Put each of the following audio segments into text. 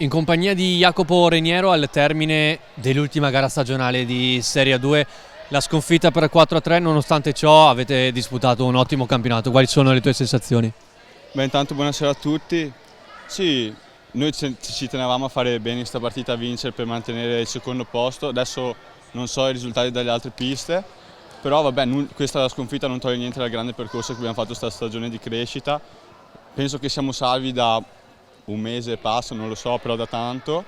In compagnia di Jacopo Reniero al termine dell'ultima gara stagionale di Serie A2, la sconfitta per 4-3, nonostante ciò avete disputato un ottimo campionato. Quali sono le tue sensazioni? Beh, intanto buonasera a tutti. Sì, noi ci tenevamo a fare bene questa partita, a vincere per mantenere il secondo posto. Adesso non so i risultati dalle altre piste, però vabbè, questa sconfitta non toglie niente dal grande percorso che abbiamo fatto questa stagione di crescita. Penso che siamo salvi da un mese e passo, non lo so, però da tanto.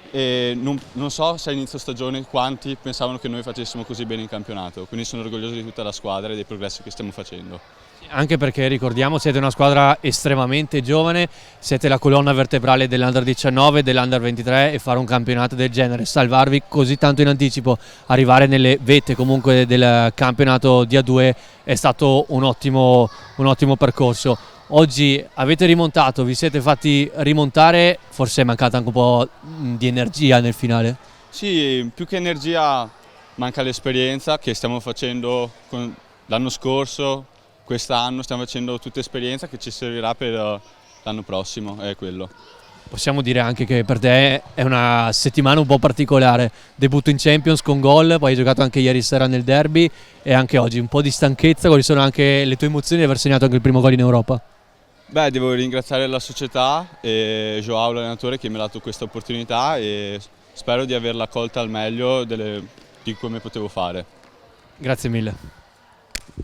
E non so se a inizio stagione quanti pensavano che noi facessimo così bene in campionato, quindi sono orgoglioso di tutta la squadra e dei progressi che stiamo facendo. Anche perché ricordiamo siete una squadra estremamente giovane, siete la colonna vertebrale dell'Under 19 e dell'Under 23 e fare un campionato del genere, salvarvi così tanto in anticipo, arrivare nelle vette comunque del campionato di A2 è stato un ottimo percorso. Oggi avete rimontato, vi siete fatti rimontare, forse è mancata anche un po' di energia nel finale? Sì, più che energia manca l'esperienza che stiamo facendo l'anno scorso, quest'anno stiamo facendo tutta esperienza che ci servirà per l'anno prossimo, è quello. Possiamo dire anche che per te è una settimana un po' particolare, debutto in Champions con gol, poi hai giocato anche ieri sera nel derby e anche oggi un po' di stanchezza. Quali sono anche le tue emozioni di aver segnato anche il primo gol in Europa? Beh, devo ringraziare la società e Joao, l'allenatore, che mi ha dato questa opportunità e spero di averla colta al meglio di come potevo fare. Grazie mille.